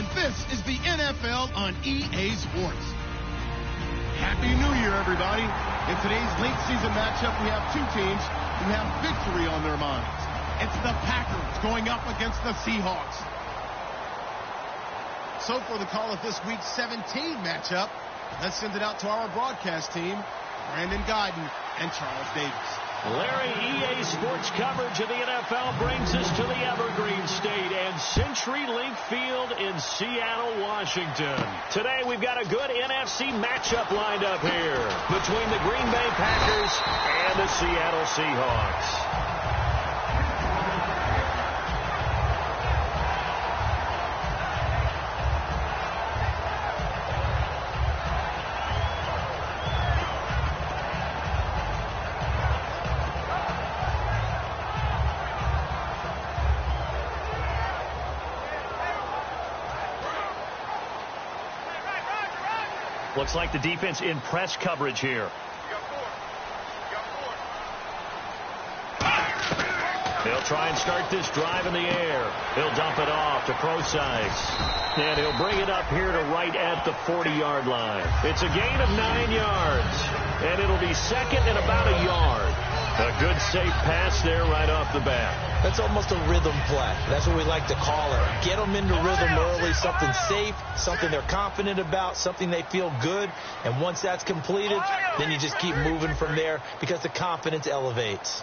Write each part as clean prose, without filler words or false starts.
and this is the NFL on EA Sports. Happy New Year, everybody. In today's late season matchup, we have two teams who have victory on their minds. It's the Packers going up against the Seahawks. So for the call of this week's 17 matchup, let's send it out to our broadcast team, Brandon Guyton and Charles Davis. Larry, EA Sports coverage of the NFL brings us to the Evergreen State and CenturyLink Field in Seattle, Washington. Today we've got a good NFC matchup lined up here between the Green Bay Packers and the Seattle Seahawks. Looks like the defense in press coverage here. They'll try and start this drive in the air. He'll dump it off to Procise. And he'll bring it up here to right at the 40-yard line. It's a gain of 9 yards. And it'll be second and about a yard. A good safe pass there right off the bat. That's almost a rhythm play. That's what we like to call it. Get them into rhythm early, something safe, something they're confident about, something they feel good. And once that's completed, then you just keep moving from there because the confidence elevates.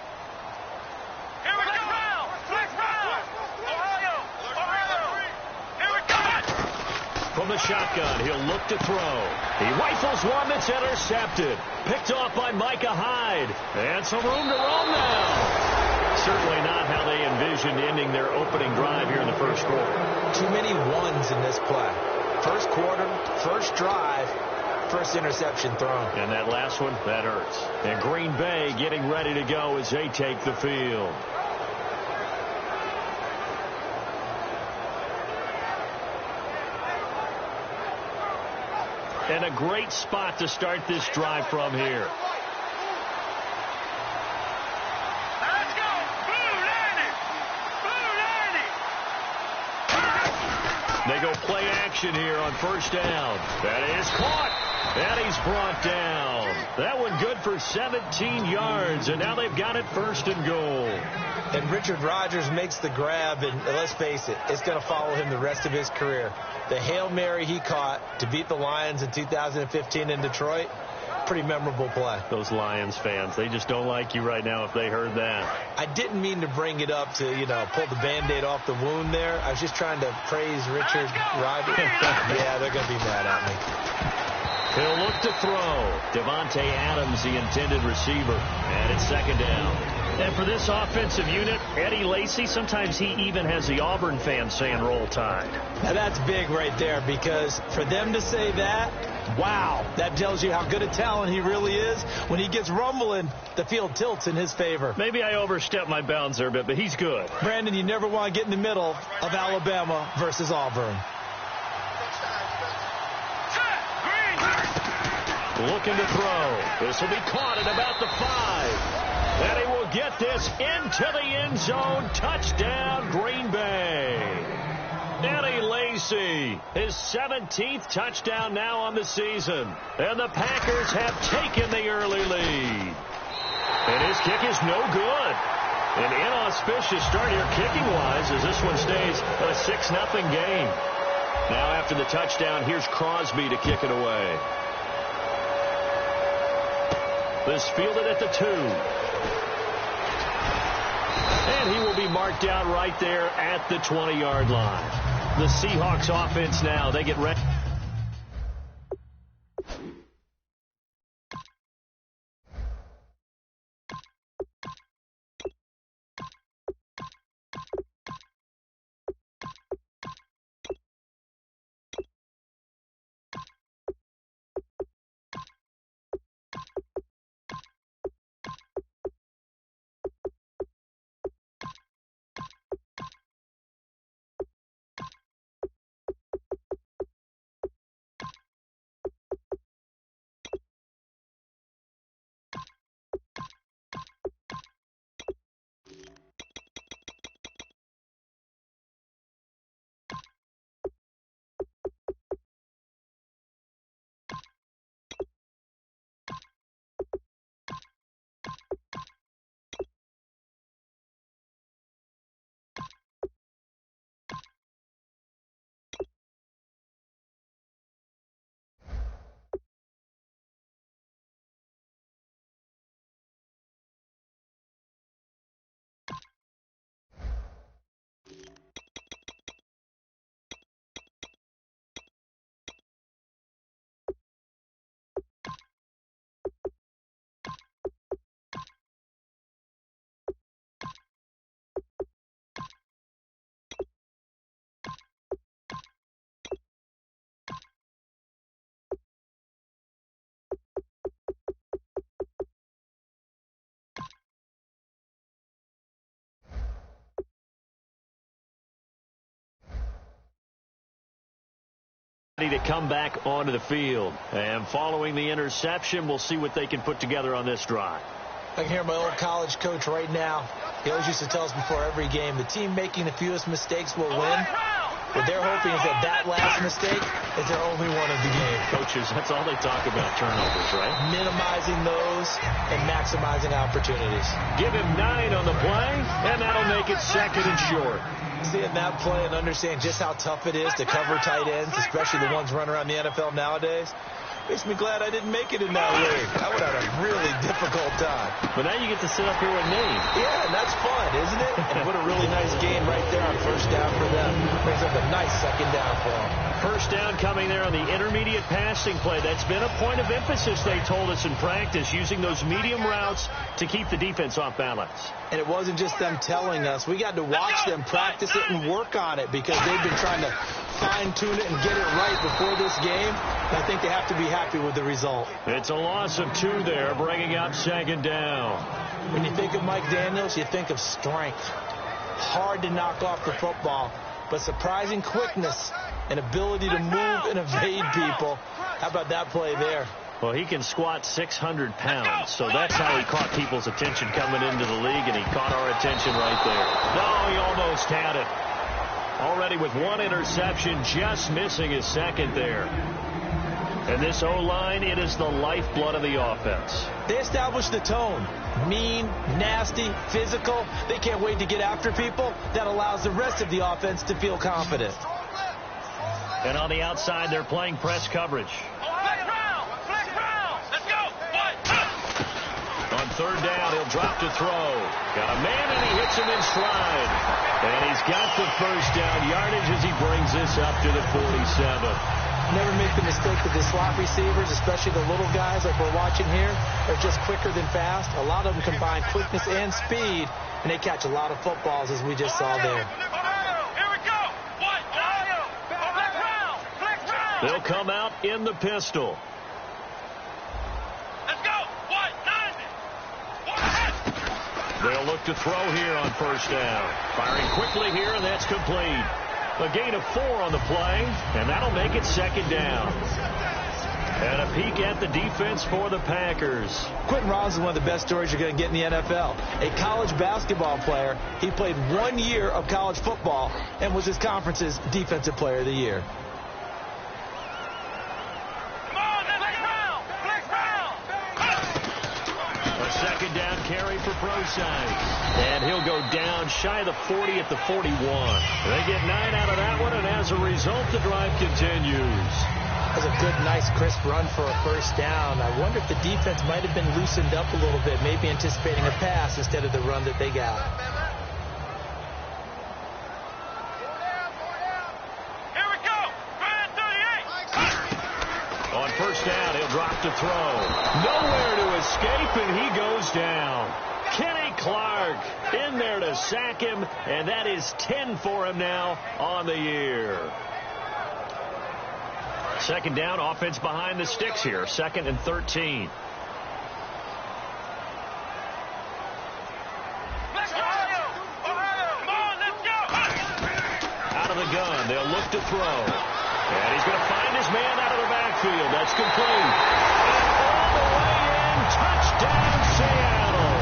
Here we go! Next round! Ohio! Here we go! From the shotgun, he'll look to throw. He rifles one that's intercepted. Picked off by Micah Hyde. And some room to roam now. Certainly not how they envisioned ending their opening drive here in the first quarter. Too many ones in this play. First quarter, first drive, first interception thrown. And that last one, that hurts. And Green Bay getting ready to go as they take the field. And a great spot to start this drive from here. They go play action here on first down. That is caught. And he's brought down. That one good for 17 yards. And now they've got it first and goal. And Richard Rodgers makes the grab. And let's face it, it's going to follow him the rest of his career. The Hail Mary he caught to beat the Lions in 2015 in Detroit. Pretty memorable play. Those Lions fans, they just don't like you right now if they heard that. I didn't mean to bring it up to, pull the Band-Aid off the wound there. I was just trying to praise Richard Rodgers. Yeah, they're going to be mad at me. He'll look to throw. Devontae Adams, the intended receiver. And it's second down. And for this offensive unit, Eddie Lacy, sometimes he even has the Auburn fans saying roll tide. Now that's big right there because for them to say that, wow, that tells you how good a talent he really is. When he gets rumbling, the field tilts in his favor. Maybe I overstepped my bounds there a bit, but he's good. Brandon, you never want to get in the middle of Alabama versus Auburn. Looking to throw. This will be caught at about the 5. And he will get this into the end zone. Touchdown, Green Bay. Eddie Lacy, his 17th touchdown now on the season. And the Packers have taken the early lead. And his kick is no good. An inauspicious start here kicking-wise as this one stays a 6-0 game. Now after the touchdown, here's Crosby to kick it away. This fielded at the 2. And he will be marked out right there at the 20-yard line. The Seahawks offense now, they get ready. to come back onto the field. And following the interception, we'll see what they can put together on this drive. I can hear my old college coach right now. He always used to tell us before every game, the team making the fewest mistakes will win. What they're hoping is that last mistake is their only one of the game. Coaches, that's all they talk about, turnovers, right? Minimizing those and maximizing opportunities. Give him 9 on the play, and that'll make it 2nd and short. Seeing that play and understanding just how tough it is to cover tight ends, especially the ones running around the NFL nowadays, makes me glad I didn't make it in that league. I would have had a really difficult time. But now you get to sit up here with me. Yeah, and that's fun, isn't it? And what a really nice game right there on first down for them. Brings up a nice 2nd down for them. First down coming there on the intermediate passing play. That's been a point of emphasis, they told us in practice, using those medium routes to keep the defense off balance. And it wasn't just them telling us. We got to watch them practice it and work on it because they've been trying to fine-tune it and get it right before this game. And I think they have to be happy with the result. It's a loss of 2 there, bringing up 2nd down. When you think of Mike Daniels, you think of strength. Hard to knock off the football, but surprising quickness and ability to move and evade people. How about that play there? Well, he can squat 600 pounds, so that's how he caught people's attention coming into the league, and he caught our attention right there. No, he almost had it. Already with 1 interception, just missing his 2nd there. And this O-line, it is the lifeblood of the offense. They established the tone. Mean, nasty, physical. They can't wait to get after people. That allows the rest of the offense to feel confident. And on the outside, they're playing press coverage. On 3rd down, he'll drop to throw. Got a man, and he hits him in stride. And he's got the first down yardage as he brings this up to the 47. Never make the mistake that the slot receivers, especially the little guys like we're watching here, are just quicker than fast. A lot of them combine quickness and speed, and they catch a lot of footballs, as we just saw there. They'll come out in the pistol. They'll look to throw here on first down. Firing quickly here, and that's complete. A gain of 4 on the play, and that'll make it 2nd down. And a peek at the defense for the Packers. Quentin Rollins is one of the best stories you're going to get in the NFL. A college basketball player. He played 1 year of college football and was his conference's Defensive Player of the Year. Second down carry for Prosite. And he'll go down shy of the 40 at the 41. They get 9 out of that one, and as a result, the drive continues. That was a good, nice, crisp run for a first down. I wonder if the defense might have been loosened up a little bit, maybe anticipating a pass instead of the run that they got. First down, he'll drop to throw. Nowhere to escape, and he goes down. Kenny Clark in there to sack him, and that is 10 for him now on the year. Second down, offense behind the sticks here. 2nd and 13. Out of the gun, they'll look to throw. And he's going to find his man out of the backfield. That's complete. And all the way in, touchdown Seattle.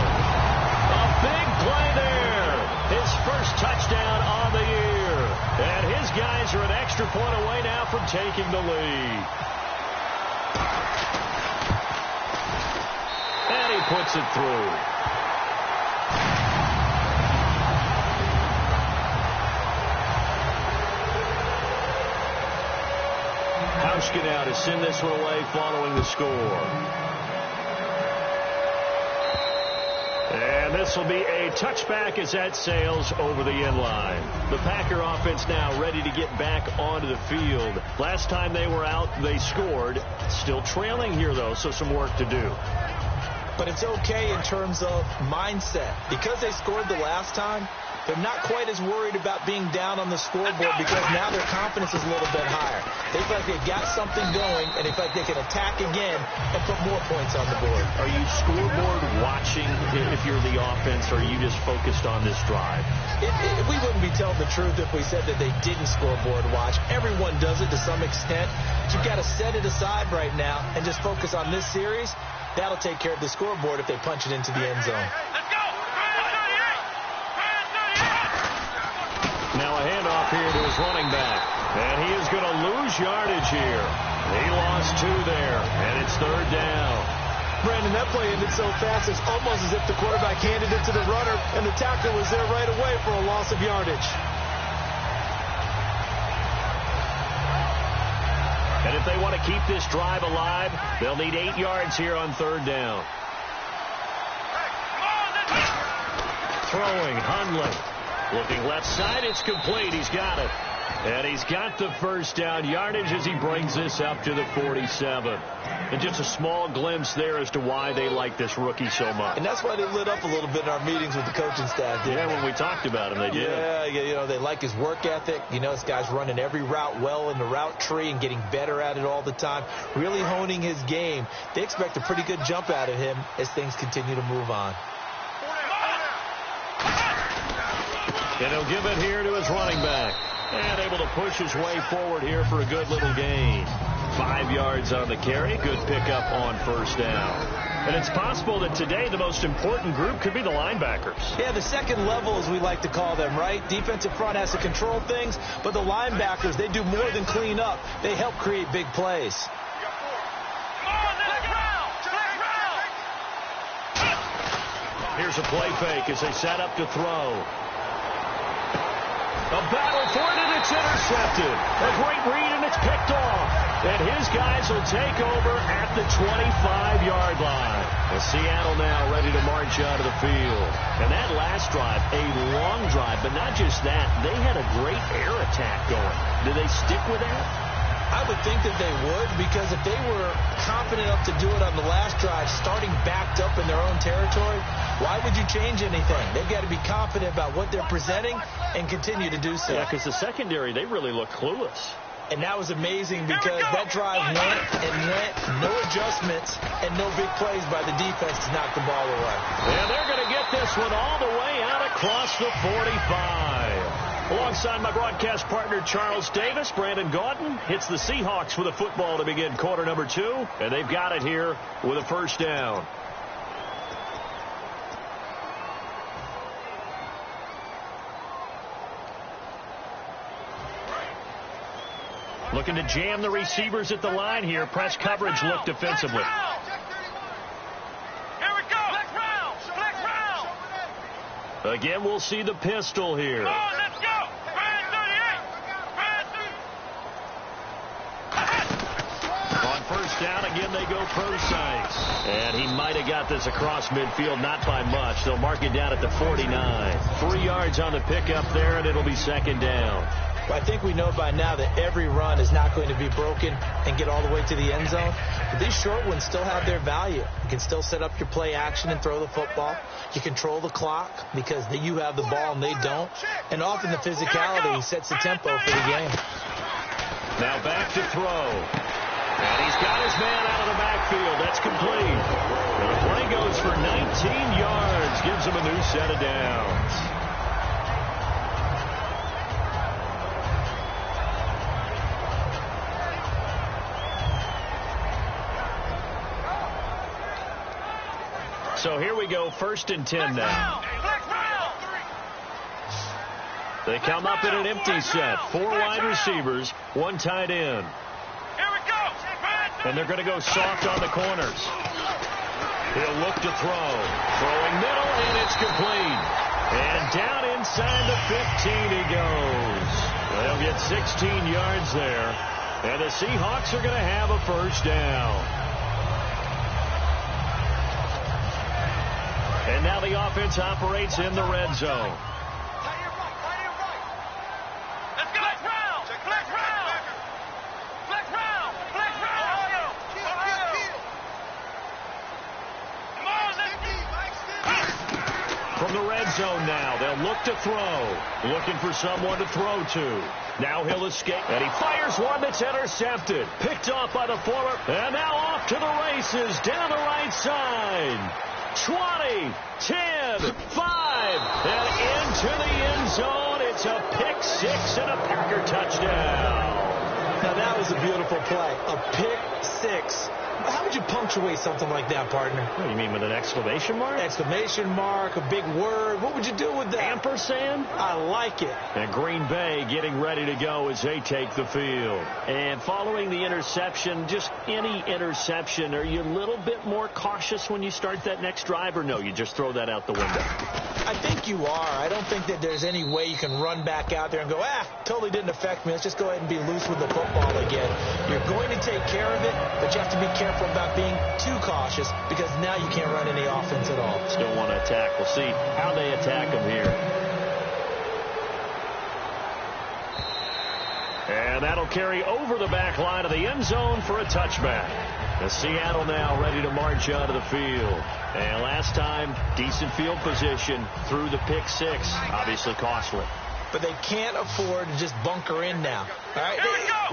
A big play there. His first touchdown on the year. And his guys are an extra point away now from taking the lead. And he puts it through. Hauschka to send this one away following the score. And this will be a touchback as that sails over the end line. The Packer offense now ready to get back onto the field. Last time they were out, they scored. Still trailing here, though, so some work to do. But it's okay in terms of mindset. Because they scored the last time, they're not quite as worried about being down on the scoreboard because now their confidence is a little bit higher. They feel like they've got something going, and they feel like they can attack again and put more points on the board. Are you scoreboard watching if you're the offense, or are you just focused on this drive? We wouldn't be telling the truth if we said that they didn't scoreboard watch. Everyone does it to some extent. But you've got to set it aside right now and just focus on this series. That'll take care of the scoreboard if they punch it into the end zone. Let's go! Now a handoff here to his running back. And he is going to lose yardage here. He lost 2 there, and it's 3rd down. Brandon, that play ended so fast, it's almost as if the quarterback handed it to the runner, and the tackle was there right away for a loss of yardage. And if they want to keep this drive alive, they'll need 8 yards here on 3rd down. Throwing, Hundley. Looking left side, it's complete. He's got it. And he's got the first down yardage as he brings this up to the 47. And just a small glimpse there as to why they like this rookie so much. And that's why they lit up a little bit in our meetings with the coaching staff. Yeah, when we talked about him, they did. Yeah, you know, they like his work ethic. You know, this guy's running every route well in the route tree and getting better at it all the time, really honing his game. They expect a pretty good jump out of him as things continue to move on. And he'll give it here to his running back. And able to push his way forward here for a good little gain. 5 yards on the carry. Good pickup on 1st down. And it's possible that today the most important group could be the linebackers. Yeah, the second level, as we like to call them, right? Defensive front has to control things, but the linebackers, they do more than clean up. They help create big plays. Here's a play fake as they set up to throw. A battle for it, and it's intercepted. A great read, and it's picked off. And his guys will take over at the 25-yard line. And Seattle now ready to march out of the field. And that last drive, a long drive, but not just that. They had a great air attack going. Do they stick with that? I would think that they would, because if they were confident enough to do it on the last drive, starting backed up in their own territory, why would you change anything? They've got to be confident about what they're presenting and continue to do so. Yeah, because the secondary, they really look clueless. And that was amazing because that drive went and went, no adjustments, and no big plays by the defense to knock the ball away. And they're going to get this one all the way out across the 45. Alongside my broadcast partner, Charles Davis, Brandon Gaudin hits the Seahawks with a football to begin quarter number 2. And they've got it here with a 1st down. Looking to jam the receivers at the line here. Press coverage look defensively. Here we go. Flex round. Again, we'll see the pistol here. Come on, let's go. On 1st down, again, they go precise. And he might have got this across midfield, not by much. They'll mark it down at the 49. 3 yards on the pickup there, and it'll be 2nd down. I think we know by now that every run is not going to be broken and get all the way to the end zone. But these short ones still have their value. You can still set up your play action and throw the football. You control the clock because you have the ball and they don't. And often the physicality sets the tempo for the game. Now back to throw. And he's got his man out of the backfield. That's complete. And the play goes for 19 yards. Gives him a new set of downs. So here we go, 1st and 10 now. They come up in an empty set. 4 wide receivers, 1 tight end. Here we go. And they're going to go soft on the corners. He'll look to throw. Throwing middle, and it's complete. And down inside the 15 he goes. They'll get 16 yards there. And the Seahawks are going to have a 1st down. And now the offense operates in the red zone. Let's go. Flex round. from the red zone now. They'll look to throw. Looking for someone to throw to. Now he'll escape. And he fires one that's intercepted. Picked off by the former. And now off to the races down the right side. 20, 10, 5, and into the end zone. It's a pick six and a Packer touchdown. Now that was a beautiful play. A pick six. How would you punctuate something like that, partner? What do you mean, with an exclamation mark? Exclamation mark, a big word. What would you do with that? Ampersand? I like it. And Green Bay getting ready to go as they take the field. And following the interception, just any interception, are you a little bit more cautious when you start that next drive, or no, you just throw that out the window? I think you are. I don't think that there's any way you can run back out there and go, totally didn't affect me. Let's just go ahead and be loose with the football again. You're going to take care of it, but you have to be careful about being too cautious because now you can't run any offense at all. Still want to attack. We'll see how they attack them here. And that'll carry over the back line of the end zone for a touchback. The Seattle now ready to march out of the field. And last time, decent field position through the pick six. Obviously costly. But they can't afford to just bunker in now. All right?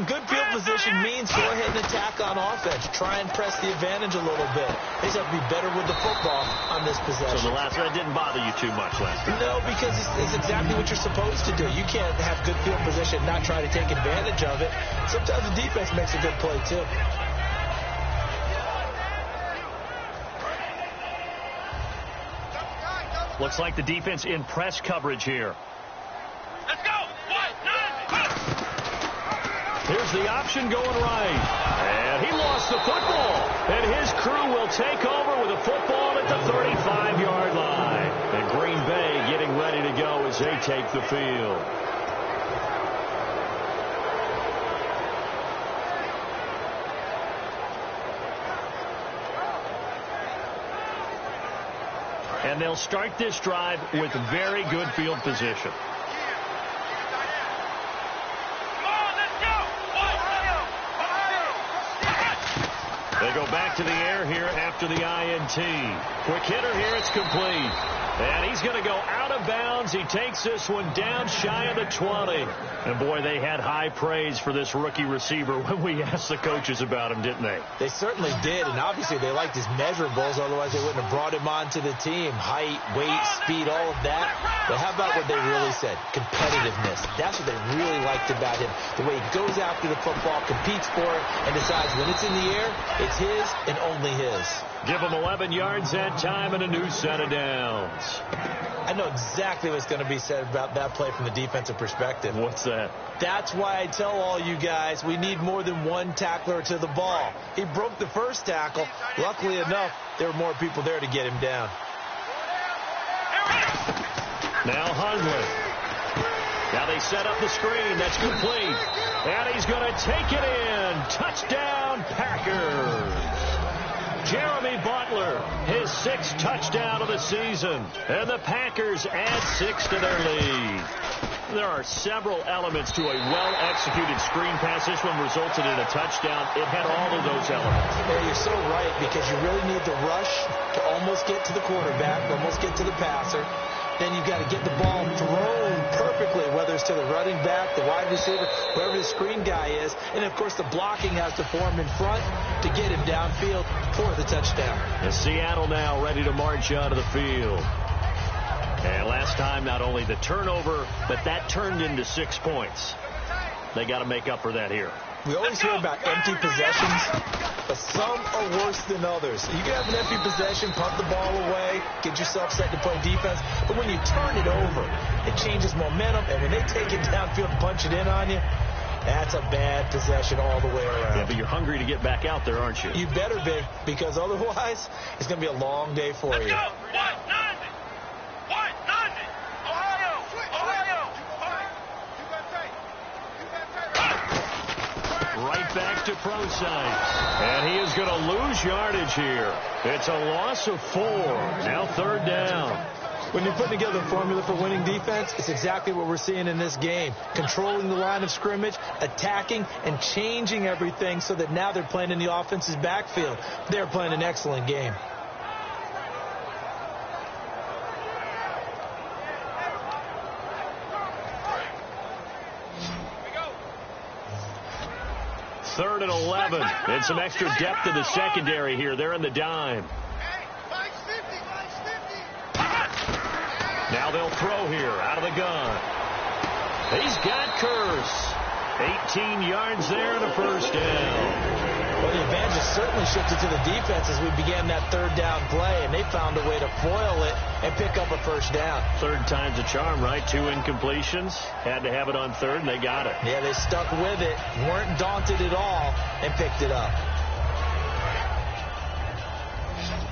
Good field position means go ahead and attack on offense. Try and press the advantage a little bit. They just have to be better with the football on this possession. So the last one didn't bother you too much last time? No, because it's exactly what you're supposed to do. You can't have good field position and not try to take advantage of it. Sometimes the defense makes a good play, too. Looks like the defense in press coverage here. Let's go. 1, 9, Here's the option going right. And he lost the football. And his crew will take over with a football at the 35-yard line. And Green Bay getting ready to go as they take the field. And they'll start this drive with very good field position. They go back to the air here after the INT. Quick hitter here, it's complete. And he's going to go out of bounds. He takes this one down shy of the 20. And, boy, they had high praise for this rookie receiver when we asked the coaches about him, didn't they? They certainly did, and obviously they liked his measurables. Otherwise, they wouldn't have brought him onto the team. Height, weight, speed, all of that. But how about what they really said? Competitiveness. That's what they really liked about him. The way he goes after the football, competes for it, and decides when it's in the air, it's his and only his. Give him 11 yards that time and a new set of downs. I know exactly what's going to be said about that play from the defensive perspective. What's that? That's why I tell all you guys we need more than one tackler to the ball. He broke the first tackle. Luckily enough, there were more people there to get him down. Now Hundley. Now they set up the screen. That's complete. And he's going to take it in. Touchdown, Packers. Jeremy Butler, his 6th touchdown of the season. And the Packers add 6 to their lead. There are several elements to a well-executed screen pass. This one resulted in a touchdown. It had all of those elements. Yeah, you're so right, because you really need the rush to almost get to the quarterback, almost get to the passer. Then you've got to get the ball thrown perfectly, whether it's to the running back, the wide receiver, wherever the screen guy is. And, of course, the blocking has to form in front to get him downfield for the touchdown. And Seattle now ready to march out of the field. And last time, not only the turnover, but that turned into 6 points. They got to make up for that here. We always hear about empty possessions, but some are worse than others. You can have an empty possession, punt the ball away, get yourself set to play defense, but when you turn it over, it changes momentum, and when they take it downfield and punch it in on you, that's a bad possession all the way around. Yeah, but you're hungry to get back out there, aren't you? You better be, because otherwise, it's going to be a long day for you. Let's go. 190. 190. Ohio. Ohio. Right back to Prosite. And he is going to lose yardage here. It's a loss of 4. Now 3rd down. When you're putting together a formula for winning defense, it's exactly what we're seeing in this game. Controlling the line of scrimmage, attacking, and changing everything so that now they're playing in the offense's backfield. They're playing an excellent game. 3rd and 11. And some extra depth in the secondary here. They're in the dime. Now they'll throw here out of the gun. He's got Curse. 18 yards there and a first down. Well, the advantage certainly shifted to the defense as we began that 3rd down play, and they found a way to foil it and pick up a first down. 3rd time's a charm, right? 2 incompletions. Had to have it on 3rd, and they got it. Yeah, they stuck with it, weren't daunted at all, and picked it up.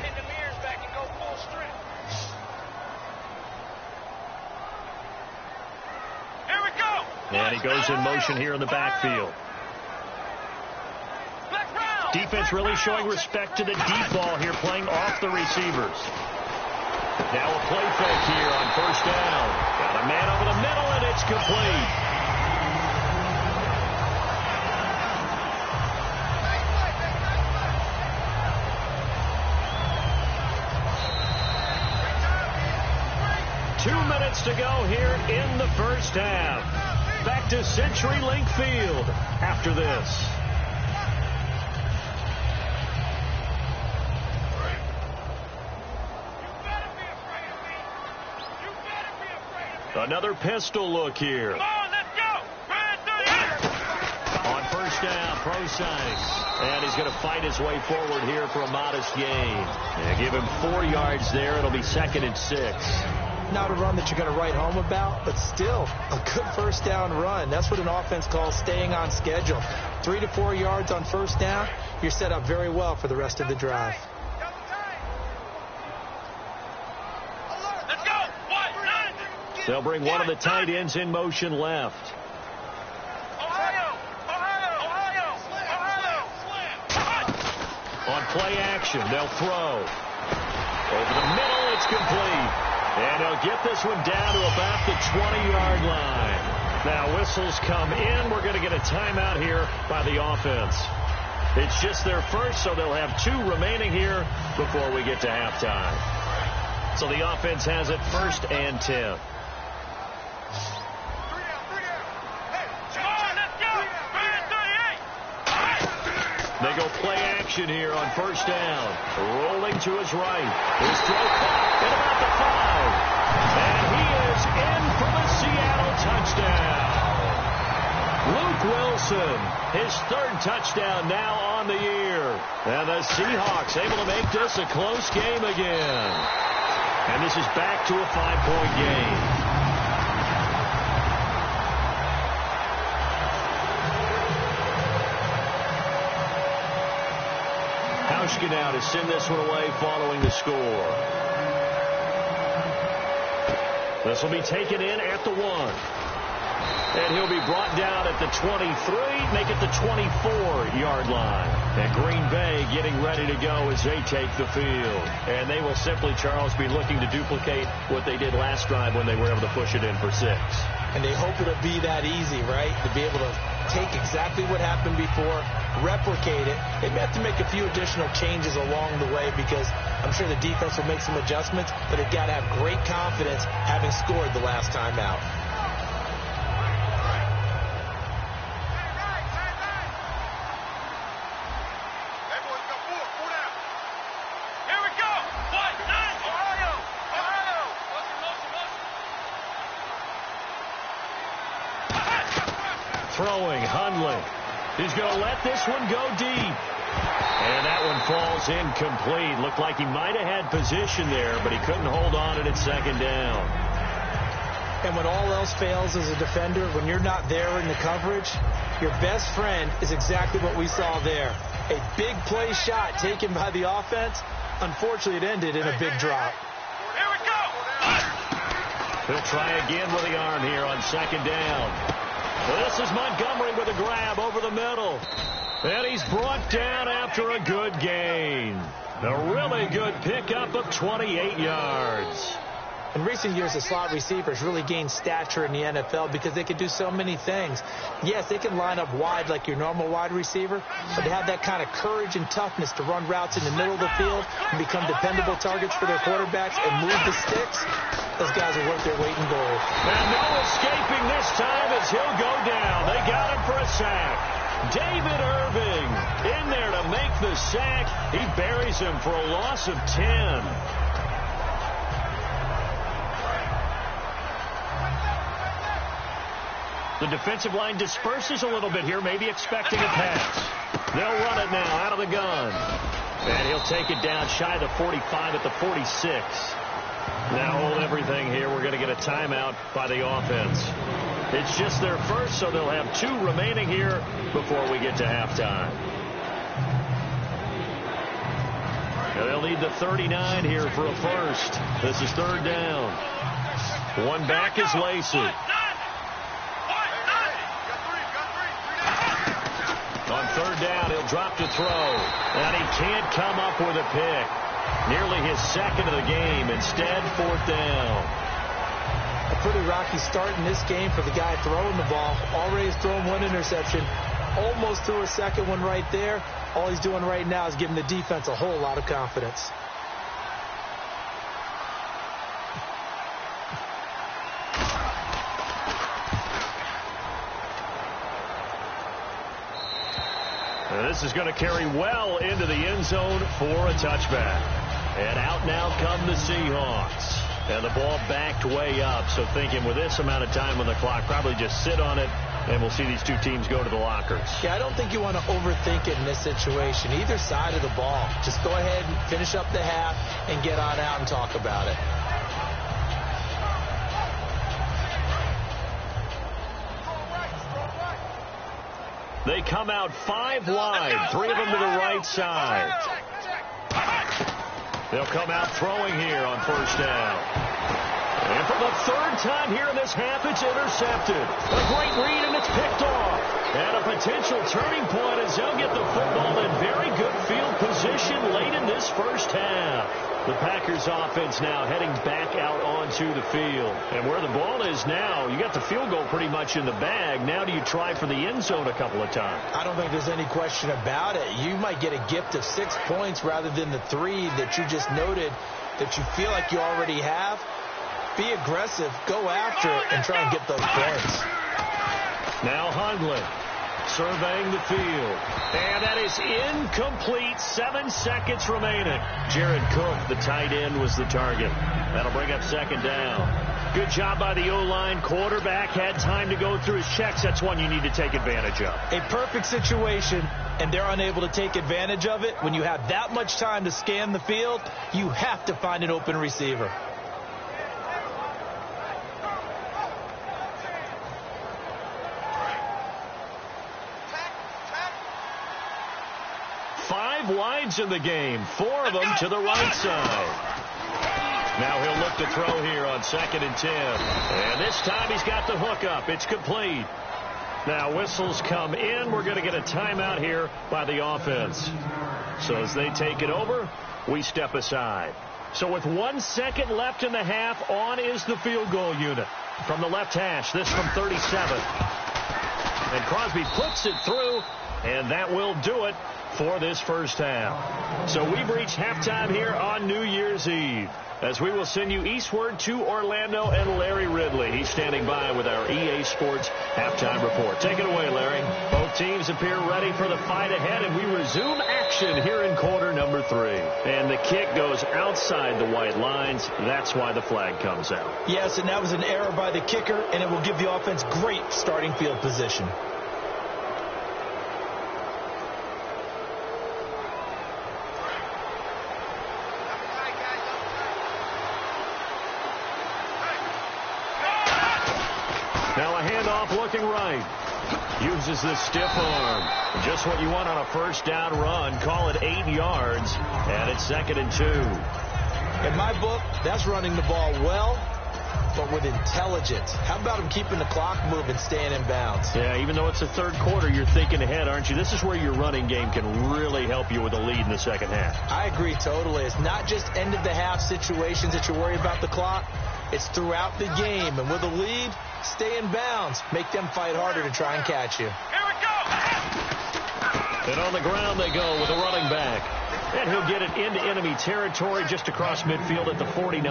Pin the mirrors back and go full strength. Here we go. And he goes in motion here in the backfield. Defense really showing respect to the deep ball here, playing off the receivers. Now a play fake here on first down. Got a man over the middle, and it's complete. Two minutes to go here in the first half. Back to CenturyLink Field after this. Another pistol look here. Come on, let's go. On first down, Prosang. And he's going to fight his way forward here for a modest gain. Yeah, give him 4 yards there. It'll be 2nd and 6. Not a run that you're going to write home about, but still a good first down run. That's what an offense calls staying on schedule. 3 to 4 yards on first down. You're set up very well for the rest of the drive. They'll bring one of the tight ends in motion left. Ohio. On play action, they'll throw. Over the middle, it's complete. And they'll get this one down to about the 20-yard line. Now whistles come in. We're going to get a timeout here by the offense. It's just their first, so they'll have 2 remaining here before we get to halftime. So the offense has it 1st and 10. They go play action here on first down. Rolling to his right. His throw caught at about the 5. And he is in for the Seattle touchdown. Luke Wilson, his 3rd touchdown now on the year. And the Seahawks able to make this a close game again. And this is back to a 5-point game. Now to send this one away following the score. This will be taken in at the 1. And he'll be brought down at the 23, make it the 24-yard line. And Green Bay getting ready to go as they take the field. And they will simply, Charles, be looking to duplicate what they did last drive when they were able to push it in for 6. And they hope it'll be that easy, right? To be able to take exactly what happened before, replicate it. They may have to make a few additional changes along the way because I'm sure the defense will make some adjustments, but they've got to have great confidence having scored the last time out. Throwing, Hundley. He's going to let this one go deep. And that one falls incomplete. Looked like he might have had position there, but he couldn't hold on it at 2nd down. And when all else fails as a defender, when you're not there in the coverage, your best friend is exactly what we saw there. A big play shot taken by the offense. Unfortunately, it ended in a big drop. Here we go. He'll try again with the arm here on 2nd down. This is Montgomery with a grab over the middle. And he's brought down after a good gain. A really good pickup of 28 yards. In recent years, the slot receivers really gained stature in the NFL because they can do so many things. Yes, they can line up wide like your normal wide receiver, but they have that kind of courage and toughness to run routes in the middle of the field and become dependable targets for their quarterbacks and move the sticks. Those guys are worth their weight in gold. And no escaping this time as he'll go down. They got him for a sack. David Irving in there to make the sack. He buries him for a loss of 10. The defensive line disperses a little bit here, maybe expecting a pass. They'll run it now out of the gun. And he'll take it down shy of the 45 at the 46. Now hold everything here. We're going to get a timeout by the offense. It's just their first, so they'll have 2 remaining here before we get to halftime. Now they'll need the 39 here for a first. This is 3rd down. One back is Lacey. On 3rd down, he'll drop to throw. And he can't come up with a pick. Nearly his 2nd of the game. Instead, 4th down. A pretty rocky start in this game for the guy throwing the ball. Already has thrown 1 interception. Almost threw a 2nd one right there. All he's doing right now is giving the defense a whole lot of confidence. And this is going to carry well into the end zone for a touchback. And out now come the Seahawks. And the ball backed way up. So thinking with this amount of time on the clock, probably just sit on it, and we'll see these 2 teams go to the lockers. Yeah, I don't think you want to overthink it in this situation. Either side of the ball. Just go ahead and finish up the half and get on out and talk about it. They come out 5 wide, 3 of them to the right side. They'll come out throwing here on 1st down. And for the 3rd time here in this half, it's intercepted. A great read, and it's picked off. And a potential turning point as they'll get the football in very good field position late in this first half. The Packers offense now heading back out onto the field. And where the ball is now, you got the field goal pretty much in the bag. Now do you try for the end zone a couple of times? I don't think there's any question about it. You might get a gift of 6 points rather than the 3 that you just noted that you feel like you already have. Be aggressive, go after it, and try and get those points. Now Hundley surveying the field. And that is incomplete. 7 seconds remaining. Jared Cook, the tight end, was the target. That'll bring up 2nd down. Good job by the O-line. Quarterback had time to go through his checks. That's one you need to take advantage of. A perfect situation, and they're unable to take advantage of it. When you have that much time to scan the field, you have to find an open receiver. Wides in the game, 4 of them to the right side. Now he'll look to throw here on 2nd and 10. And this time he's got the hook up. It's complete. Now whistles come in. We're going to get a timeout here by the offense. So as they take it over, we step aside. So with 1 second left in the half, on is the field goal unit. From the left hash, this from 37. And Crosby puts it through, and that will do it for this first half. So we've reached halftime here on New Year's Eve, as we will send you eastward to Orlando and Larry Ridley. He's standing by with our EA Sports halftime report. Take it away, Larry. Both teams appear ready for the fight ahead, and we resume action here in quarter number 3. And the kick goes outside the white lines. That's why the flag comes out. Yes, and that was an error by the kicker, and it will give the offense great starting field position. Now a handoff looking right. Uses the stiff arm. Just what you want on a 1st down run. Call it 8 yards. And it's 2nd and 2. In my book, that's running the ball well, but with intelligence. How about him keeping the clock moving, staying in bounds? Yeah, even though it's the 3rd quarter, you're thinking ahead, aren't you? This is where your running game can really help you with a lead in the 2nd half. I agree totally. It's not just end-of-the-half situations that you worry about the clock. It's throughout the game. And with a lead, stay in bounds. Make them fight harder to try and catch you. Here we go! And on the ground they go with a running back. And he'll get it into enemy territory just across midfield at the 49.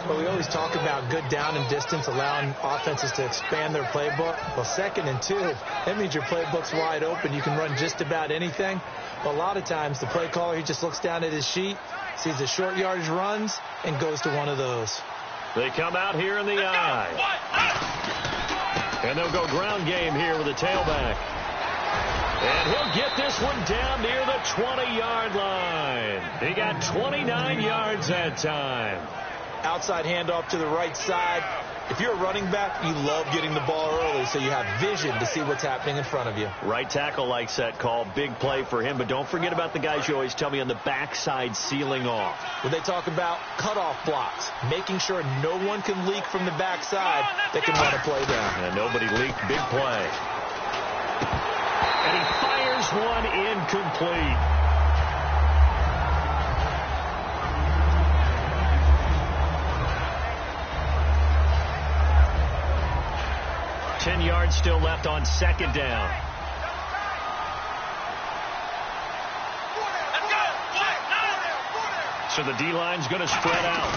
Well, we always talk about good down and distance, allowing offenses to expand their playbook. Well, 2nd and 2, that means your playbook's wide open. You can run just about anything. But a lot of times the play caller, he just looks down at his sheet, sees the short yardage runs, and goes to one of those. They come out here in the I. And they'll go ground game here with a tailback. And he'll get this one down near the 20-yard line. He got 29 yards that time. Outside handoff to the right side. If you're a running back, you love getting the ball early so you have vision to see what's happening in front of you. Right tackle likes that call. Big play for him. But don't forget about the guys you always tell me on the backside sealing off. When they talk about cutoff blocks, making sure no one can leak from the backside that can run a play down. And nobody leaked. Big play. And he fires one incomplete. Ten yards still left on 2nd down. So the D-line's going to spread out.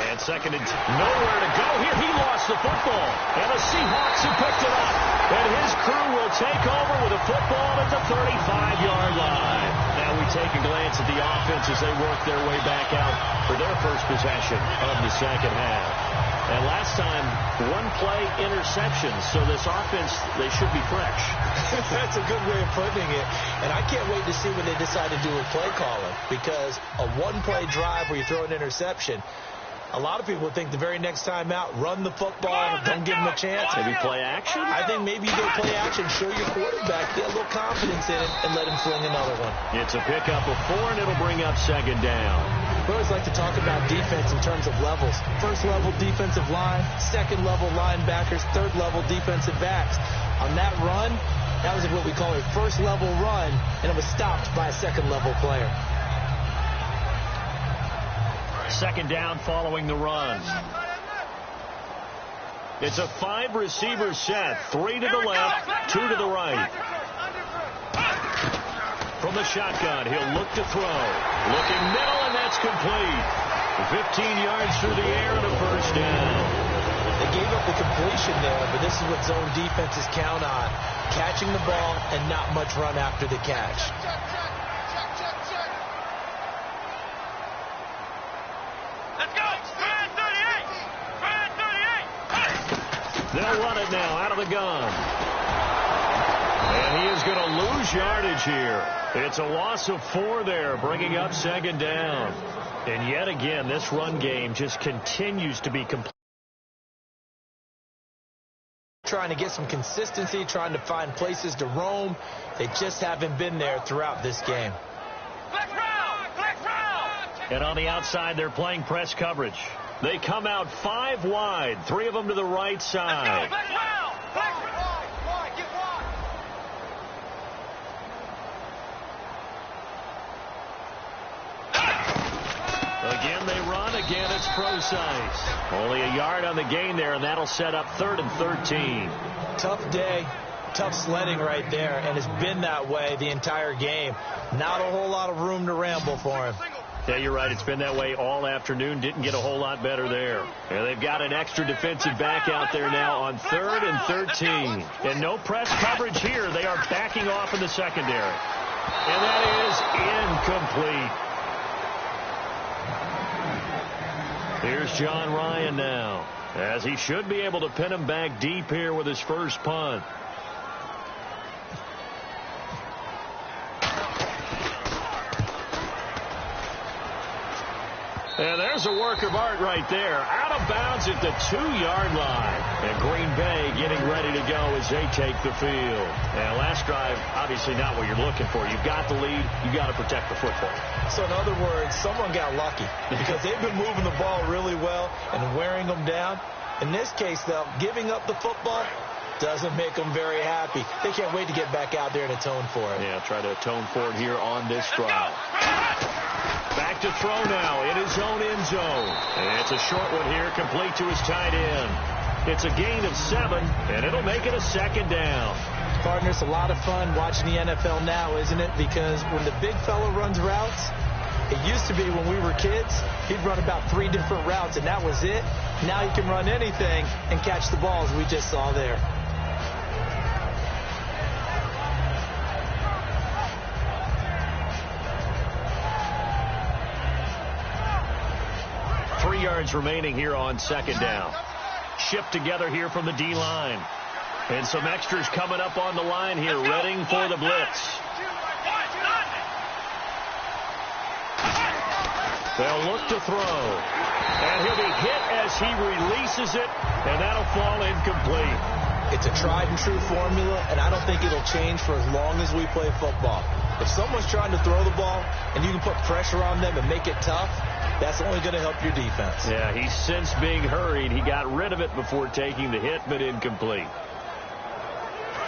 And 2nd and nowhere to go here. He lost the football. And the Seahawks have picked it up. And his crew will take over with a football at the 35-yard line. Now we take a glance at the offense as they work their way back out for their first possession of the second half. And last time, one play interception. So this offense, they should be fresh. That's a good way of putting it. And I can't wait to see what they decide to do with play calling. Because a one-play drive where you throw an interception, a lot of people think the very next time out, run the football, don't give them a chance. Maybe play action? I think maybe you go play action, show your quarterback, get a little confidence in it, and let him fling another one. It's a pickup of 4, and it'll bring up 2nd down. We always like to talk about defense in terms of levels. First level defensive line, 2nd level linebackers, 3rd level defensive backs. On that run, that was what we call a first level run, and it was stopped by a 2nd level player. 2nd down following the run. It's a 5-receiver set. 3 to the left, 2 to the right. From the shotgun, he'll look to throw. Looking middle, and that's complete. 15 yards through the air and a first down. They gave up the completion there, but this is what zone defenses count on. Catching the ball and not much run after the catch. They'll run it now out of the gun. And he is going to lose yardage here. It's a loss of 4 there, bringing up 2nd down. And yet again, this run game just continues to be complete. Trying to get some consistency, trying to find places to roam. They just haven't been there throughout this game. And on the outside, they're playing press coverage. They come out 5 wide, 3 of them to the right side. Again, they run. Again, it's Procise. Only a yard on the gain there, and that'll set up 3rd and 13. Tough day, tough sledding right there, and it's been that way the entire game. Not a whole lot of room to ramble for him. Yeah, you're right. It's been that way all afternoon. Didn't get a whole lot better there. And they've got an extra defensive back out there now on 3rd and 13. And no press coverage here. They are backing off in the secondary. And that is incomplete. Here's John Ryan now, as he should be able to pin him back deep here with his first punt. And there's a work of art right there. Out of bounds at the 2-yard line. And Green Bay getting ready to go as they take the field. And last drive, obviously not what you're looking for. You've got the lead. You've got to protect the football. So in other words, someone got lucky because they've been moving the ball really well and wearing them down. In this case, though, giving up the football doesn't make them very happy. They can't wait to get back out there and atone for it. Yeah, try to atone for it here on this drive. Back to throw now in his own end zone. And it's a short one here, complete to his tight end. It's a gain of 7, and it'll make it a 2nd down. Partner, it's a lot of fun watching the NFL now, isn't it? Because when the big fella runs routes, it used to be when we were kids, he'd run about 3 different routes, and that was it. Now he can run anything and catch the balls we just saw there. Yards remaining here on second down. Shipped together here from the D-line. And some extras coming up on the line here, readying for the blitz. They'll look to throw. And he'll be hit as he releases it, and that'll fall incomplete. It's a tried and true formula, and I don't think it'll change for as long as we play football. If someone's trying to throw the ball and you can put pressure on them and make it tough, that's only going to help your defense. Yeah, he's since being hurried. He got rid of it before taking the hit, but incomplete.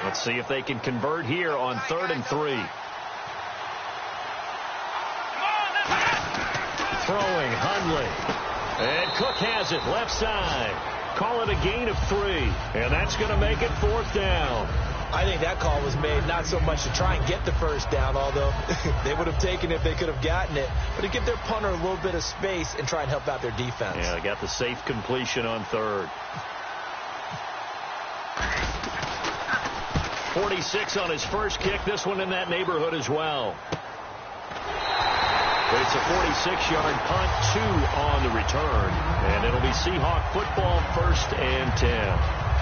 Let's see if they can convert here on 3rd and 3. Throwing, Hundley. And Cook has it, left side. Call it a gain of 3, and that's going to make it 4th down. I think that call was made not so much to try and get the first down, although they would have taken it if they could have gotten it, but to give their punter a little bit of space and try and help out their defense. Yeah, they got the safe completion on 3rd. 46 on his first kick. This one in that neighborhood as well. It's a 46-yard punt, 2 on the return, and it'll be Seahawk football, 1st and 10.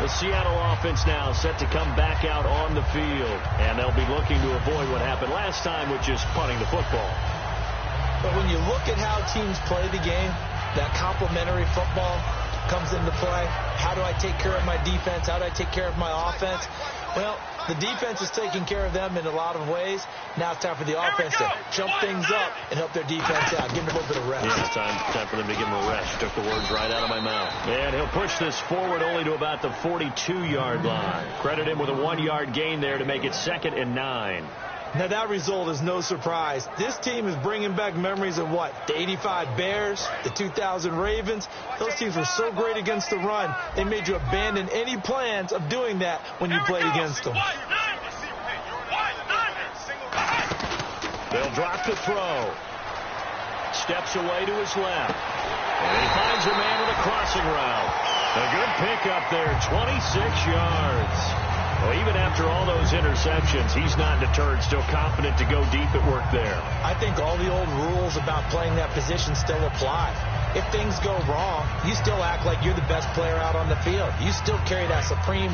The Seattle offense now set to come back out on the field, and they'll be looking to avoid what happened last time, which is punting the football. But when you look at how teams play the game, that complementary football comes into play. How do I take care of my defense? How do I take care of my offense? Well, the defense is taking care of them in a lot of ways. Now it's time for the offense to jump things up and help their defense out. Give them a little bit of rest. Yeah, it's time for them to give them a rest. You took the words right out of my mouth. And he'll push this forward only to about the 42-yard line. Credit him with a 1-yard gain there to make it 2nd and 9. Now, that result is no surprise. This team is bringing back memories of what? The 85 Bears, the 2000 Ravens. Those teams were so great against the run, they made you abandon any plans of doing that when you played against them. They'll drop the throw. Steps away to his left. And he finds a man with a crossing route. A good pickup there, 26 yards. Well, even after all those interceptions, he's not deterred, still confident to go deep at work there. I think all the old rules about playing that position still apply. If things go wrong, you still act like you're the best player out on the field. You still carry that supreme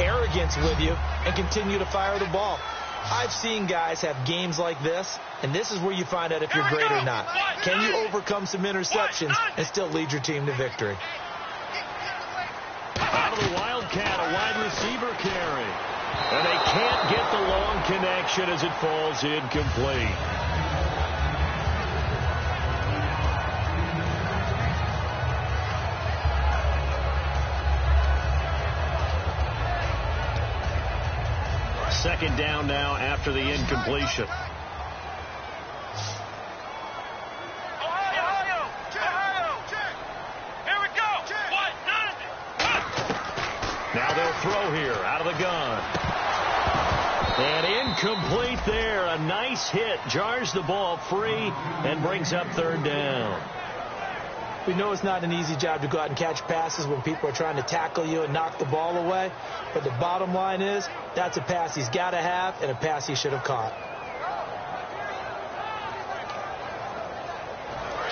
arrogance with you and continue to fire the ball. I've seen guys have games like this, and this is where you find out if you're great or not. Can you overcome some interceptions and still lead your team to victory? Out of the Wildcat, a wide receiver carry. And they can't get the long connection as it falls incomplete. Second down now after the incompletion. Now they'll throw here out of the gun. And incomplete there. A nice hit. Jars the ball free and brings up 3rd down. We know it's not an easy job to go out and catch passes when people are trying to tackle you and knock the ball away. But the bottom line is that's a pass he's got to have and a pass he should have caught.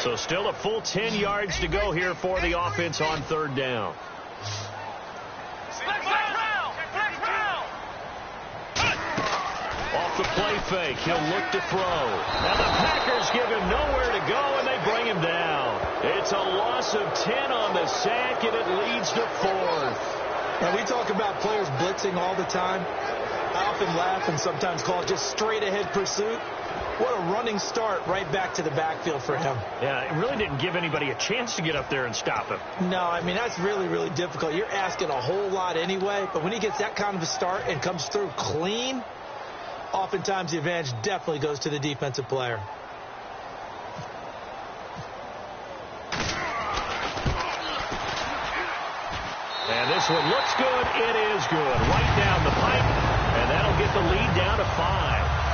So still a full 10 yards to go here for the offense on 3rd down. Off the play fake, he'll look to throw. And the Packers give him nowhere to go, and they bring him down. It's a loss of 10 on the sack, and it leads to 4th. And we talk about players blitzing all the time. I often laugh and sometimes call it just straight-ahead pursuit. What a running start right back to the backfield for him. Yeah, it really didn't give anybody a chance to get up there and stop him. No, I mean, that's really, really difficult. You're asking a whole lot anyway, but when he gets that kind of a start and comes through clean, oftentimes the advantage definitely goes to the defensive player. And this one looks good. It is good. Right down the pipe. And that'll they'll get the lead down to 5.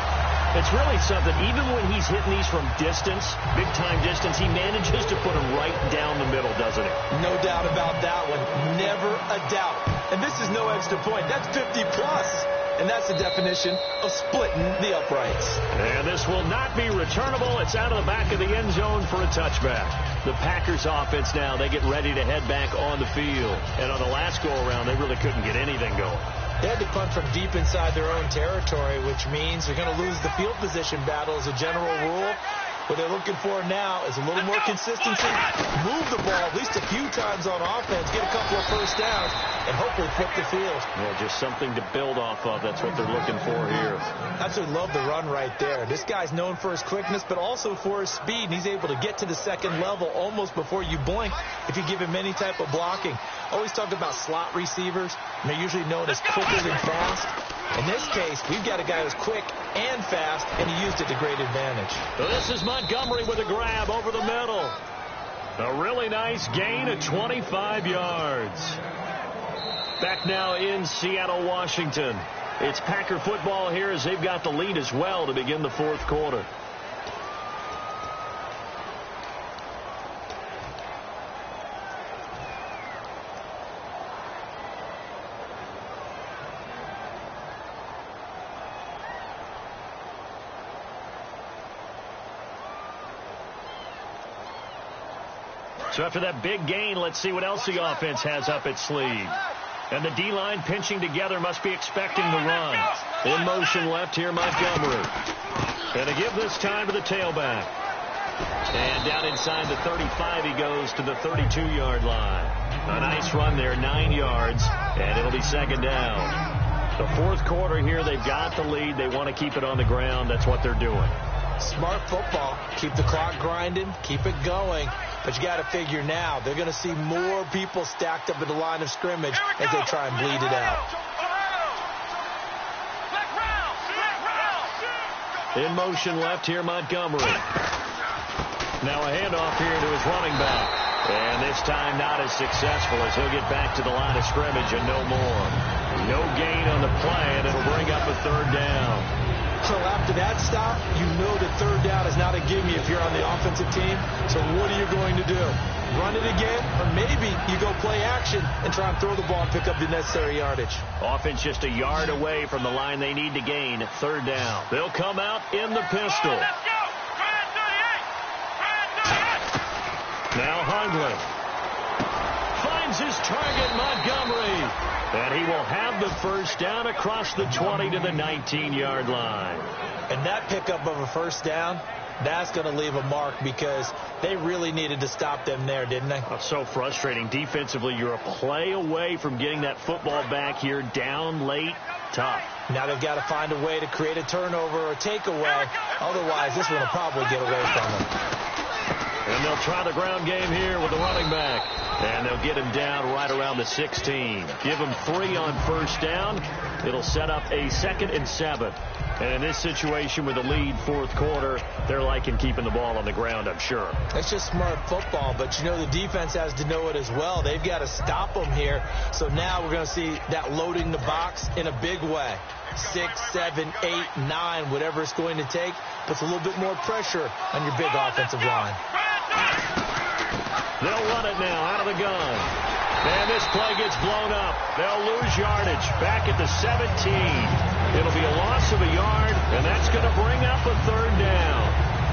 It's really something. Even when he's hitting these from distance, big-time distance, he manages to put them right down the middle, doesn't he? No doubt about that one. Never a doubt. And this is no extra point. That's 50-plus. And that's the definition of splitting the uprights. And this will not be returnable. It's out of the back of the end zone for a touchback. The Packers offense now, they get ready to head back on the field. And on the last go-around, they really couldn't get anything going. They had to punt from deep inside their own territory, which means they're going to lose the field position battle as a general rule. What they're looking for now is a little more consistency, move the ball at least a few times on offense, get a couple of first downs, and hopefully flip the field. Yeah, just something to build off of. That's what they're looking for here. Absolutely love the run right there. This guy's known for his quickness, but also for his speed. And he's able to get to the second level almost before you blink if you give him any type of blocking. Always talk about slot receivers, and they're usually known as quicker than fast. In this case, we've got a guy who's quick and fast, and he used it to great advantage. So this is Montgomery with a grab over the middle. A really nice gain of 25 yards. Back now in Seattle, Washington. It's Packer football here as they've got the lead as well to begin the fourth quarter. So after that big gain, let's see what else the offense has up its sleeve. And the D-line pinching together must be expecting the run. In motion left here, Montgomery. And to give this time to the tailback. And down inside the 35, he goes to the 32-yard line. A nice run there, 9 yards, and it'll be second down. The fourth quarter here, they've got the lead. They want to keep it on the ground. That's what they're doing. Smart football. Keep the clock grinding. Keep it going. But you got to figure now, they're going to see more people stacked up at the line of scrimmage as they try and bleed it out. In motion left here, Montgomery. Now a handoff here to his running back. And this time not as successful as he'll get back to the line of scrimmage and no more. No gain on the play, and it'll bring up a third down. So after that stop, you know that third down is not a gimme if you're on the offensive team. So what are you going to do? Run it again, or maybe you go play action and try and throw the ball and pick up the necessary yardage. Offense just a yard away from the line they need to gain. Third down. They'll come out in the pistol. Now Hundley finds his target, Montgomery. And he will have the first down across the 20 to the 19-yard line. And that pickup of a first down, that's going to leave a mark because they really needed to stop them there, didn't they? That's so frustrating. Defensively, you're a play away from getting that football back here down late. Tough. Now they've got to find a way to create a turnover or a takeaway. Otherwise, this one will probably get away from them. And they'll try the ground game here with the running back. And they'll get him down right around the 16. Give him 3 on first down. It'll set up a 2nd and 7. And in this situation with the lead fourth quarter, they're liking keeping the ball on the ground, I'm sure. That's just smart football, but you know the defense has to know it as well. They've got to stop them here. So now we're going to see that loading the box in a big way. 6, 7, 8, 9, whatever it's going to take, puts a little bit more pressure on your big offensive line. They'll run it now out of the gun. And this play gets blown up. They'll lose yardage back at the 17. It'll be a loss of a yard, and that's going to bring up a third down.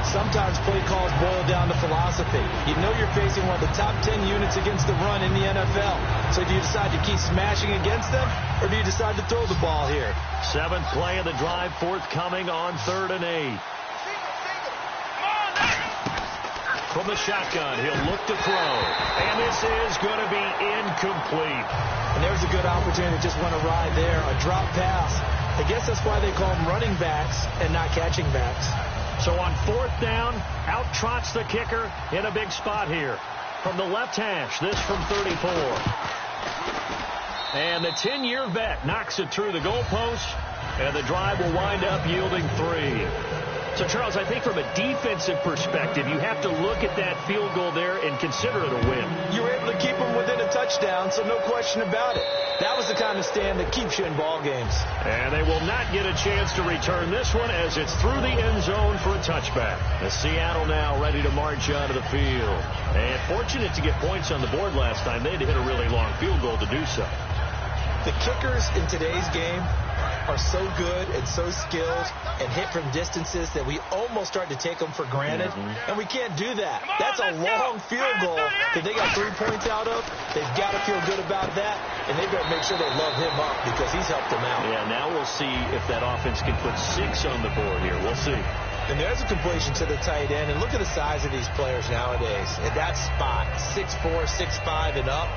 Sometimes play calls boil down to philosophy. You know you're facing one of the top 10 units against the run in the NFL. So do you decide to keep smashing against them, or do you decide to throw the ball here? 7th play of the drive forthcoming on 3rd and 8. From the shotgun, he'll look to throw. And this is going to be incomplete. And there's a good opportunity to just run a ride there, a drop pass. I guess that's why they call them running backs and not catching backs. So on 4th down, out trots the kicker in a big spot here. From the left hash, this from 34. And the 10-year vet knocks it through the goalpost, and the drive will wind up yielding 3. So, Charles, I think from a defensive perspective, you have to look at that field goal there and consider it a win. You were able to keep them within a touchdown, so no question about it. That was the kind of stand that keeps you in ball games. And they will not get a chance to return this one as it's through the end zone for a touchback. As Seattle now ready to march onto the field. And fortunate to get points on the board last time. They had to hit a really long field goal to do so. The kickers in today's game are so good and so skilled and hit from distances that we almost start to take them for granted. And we can't do that. That's a long field goal that they got 3 points out of. They've got to feel good about that, and they've got to make sure they love him up because he's helped them out. Yeah, now we'll see if that offense can put 6 on the board here. We'll see. And there's a completion to the tight end. And look at the size of these players nowadays. At that spot, 6'4", 6'5", and up.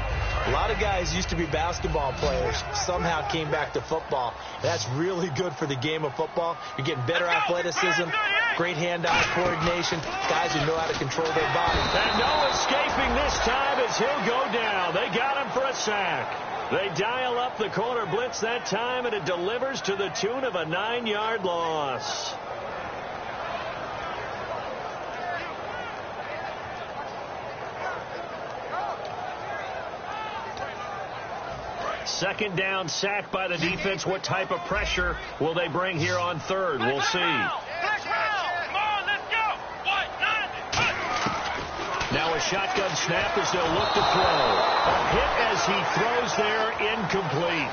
A lot of guys used to be basketball players, somehow came back to football. That's really good for the game of football. You're getting better athleticism, great hand-eye coordination, guys who know how to control their body. And no escaping this time as he'll go down. They got him for a sack. They dial up the corner blitz that time, and it delivers to the tune of a 9-yard loss. Second down, sack by the defense. What type of pressure will they bring here on third? We'll see. Now a shotgun snap as they'll look to throw. A hit as he throws there, incomplete.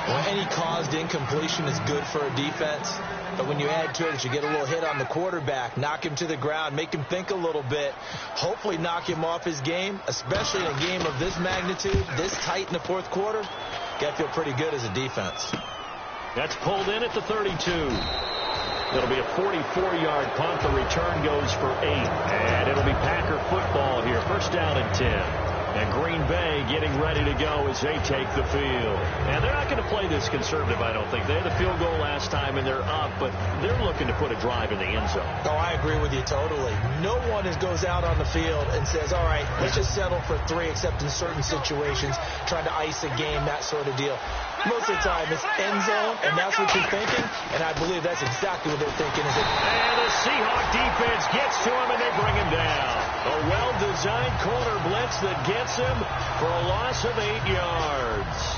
Well, any caused incompletion is good for a defense. But when you add to it, you get a little hit on the quarterback, knock him to the ground, make him think a little bit, hopefully knock him off his game, especially in a game of this magnitude, this tight in the fourth quarter. Got to feel pretty good as a defense. That's pulled in at the 32. It'll be a 44-yard punt. The return goes for 8. And it'll be Packer football here. First down and 10. And Green Bay getting ready to go as they take the field. And they're not going to play this conservative, I don't think. They had the field goal last time, and they're up, but they're looking to put a drive in the end zone. Oh, I agree with you totally. No one goes out on the field and says, all right, let's just settle for 3, except in certain situations, trying to ice a game, that sort of deal. Most of the time, it's end zone, and that's what you're thinking, and I believe that's exactly what they're thinking. And the Seahawk defense gets to him, and they bring him down. A well-designed corner blitz that gets him for a loss of 8 yards.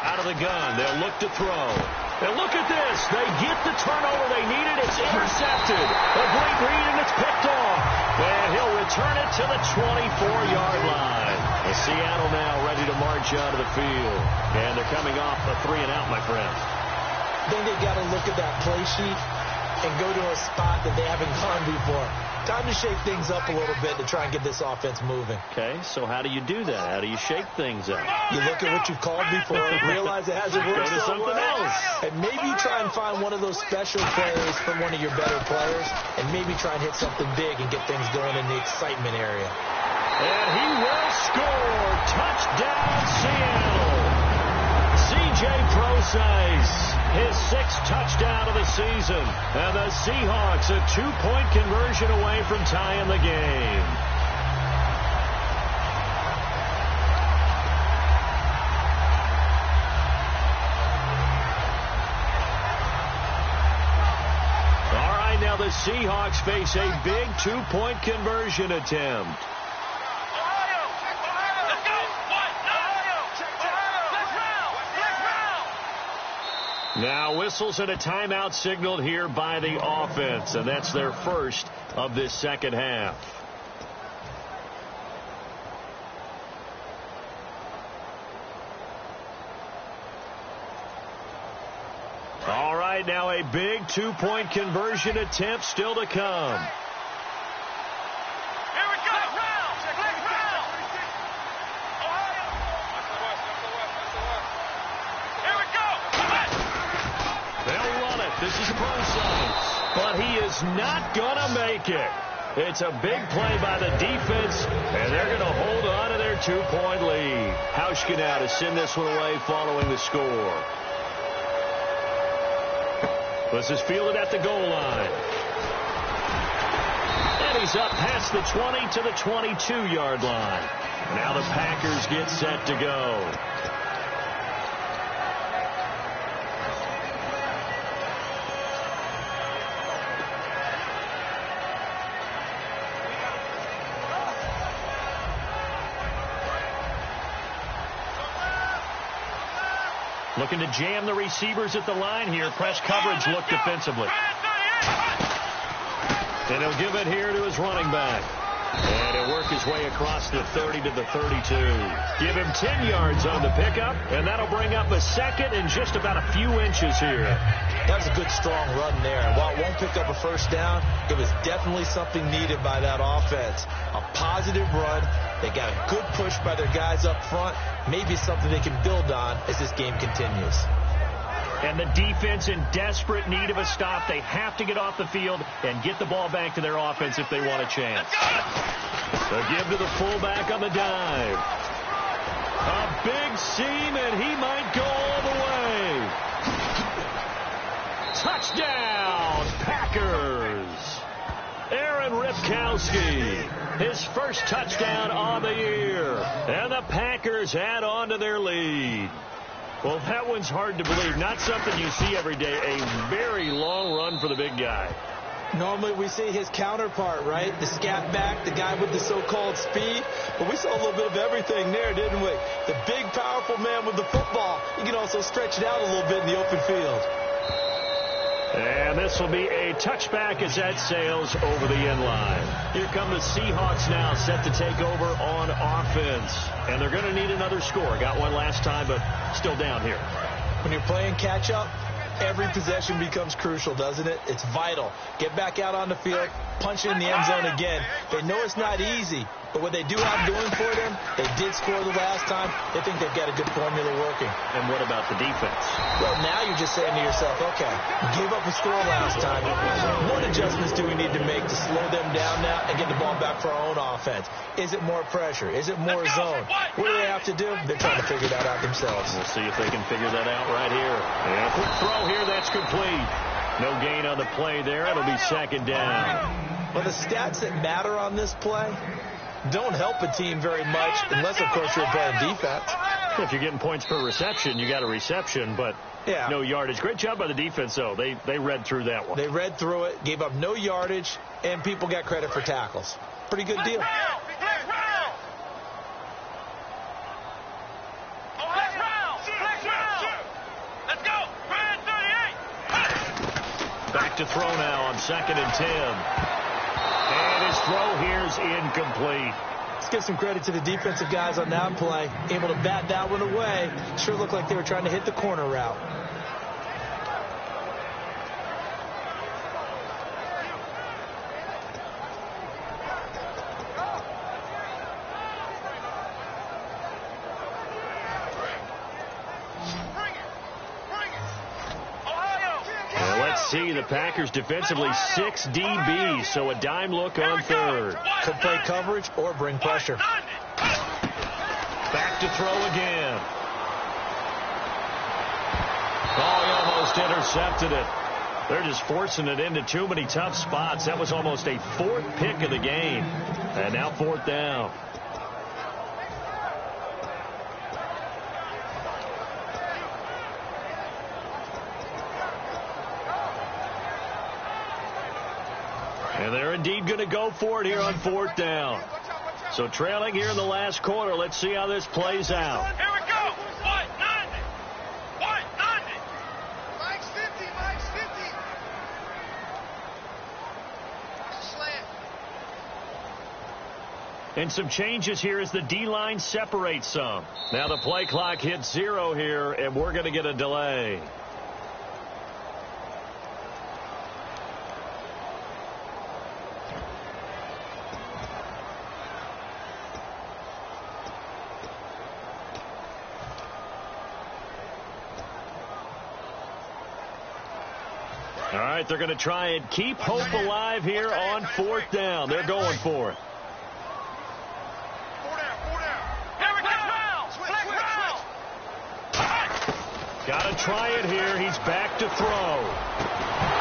Out of the gun, they'll look to throw. And look at this. They get the turnover they needed. It's intercepted. A great read, and it's picked off. And he'll return it to the 24-yard line. And Seattle now ready to march out of the field. And they're coming off a 3-and-out, my friends. Then they got to look at that play sheet and go to a spot that they haven't gone before. Time to shake things up a little bit to try and get this offense moving. Okay, so how do you do that? How do you shake things up? You look at what you've called before, realize it hasn't worked Go to something else. and maybe try and find one of those special plays from one of your better players, and maybe try and hit something big and get things going in the excitement area. And he will score. Touchdown, Seattle. C.J. Prosise, his 6th touchdown of the season. And the Seahawks a 2-point conversion away from tying the game. All right, now the Seahawks face a big 2-point conversion attempt. Now whistles and a timeout signaled here by the offense, and that's their first of this second half. All right, now a big 2-point conversion attempt still to come. This is Prosise, but he is not going to make it. It's a big play by the defense, and they're going to hold on to their 2-point lead. Hauschka now to send this one away following the score. This is fielded at the goal line. And he's up past the 20 to the 22-yard line. Now the Packers get set to go. Looking to jam the receivers at the line here. Press coverage look defensively. And he'll give it here to his running back. And he'll work his way across the 30 to the 32. Give him 10 yards on the pickup, and that'll bring up a second and just about a few inches here. That was a good, strong run there. And while it won't pick up a first down, it was definitely something needed by that offense. A positive run. They got a good push by their guys up front. Maybe something they can build on as this game continues. And the defense in desperate need of a stop. They have to get off the field and get the ball back to their offense if they want a chance. So give to the fullback on the dive. A big seam, and he might go all the way. Touchdown, Packers. Aaron Ripkowski, his first touchdown on the year. And the Packers add on to their lead. Well, that one's hard to believe. Not something you see every day. A very long run for the big guy. Normally we see his counterpart, right? The scat back, the guy with the so-called speed. But we saw a little bit of everything there, didn't we? The big, powerful man with the football. You can also stretch it out a little bit in the open field. And this will be a touchback as that sails over the end line. Here come the Seahawks now, set to take over on offense. And they're going to need another score. Got one last time, but still down here. When you're playing catch-up, every possession becomes crucial, doesn't it? It's vital. Get back out on the field, punch it in the end zone again. They know it's not easy, but what they do have going for them, they did score the last time. They think they've got a good formula working. And what about the defense? Well, now you're just saying to yourself, okay, gave up a score last time. What adjustments do we need to make to slow them down now and get the ball back for our own offense? Is it more pressure? Is it more zone? What do they have to do? They're trying to figure that out themselves. We'll see if they can figure that out right here. And a quick throw here, that's complete. No gain on the play there. It'll be second down. Well, the stats that matter on this play don't help a team very much unless, of course, you're playing defense. If you're getting points per reception, you got a reception, but no yardage. Great job by the defense, though. They read through that one. They read through it, gave up no yardage, and people got credit for tackles. Pretty good deal. Back to throw now on 2nd and 10. And his throw here's incomplete. Let's give some credit to the defensive guys on that play. Able to bat that one away. Sure looked like they were trying to hit the corner route. See the Packers defensively 6 DBs, so a dime look on third. Could play coverage or bring pressure. Back to throw again. Oh, he almost intercepted it. They're just forcing it into too many tough spots. That was almost a 4th pick of the game. And now 4th down. And they're indeed going to go for it here on 4th down. So trailing here in the last quarter. Let's see how this plays out. Here we go. 190. 190. Mike's 50. Mike's 50. Slant. And some changes here as the D-line separates some. Now the play clock hits 0 here, and we're going to get a delay. All right, they're going to try and keep hope alive here on 4th down. They're going for it. 4 down. 4 down. Here we go. Flex round. Got to try it here. He's back to throw.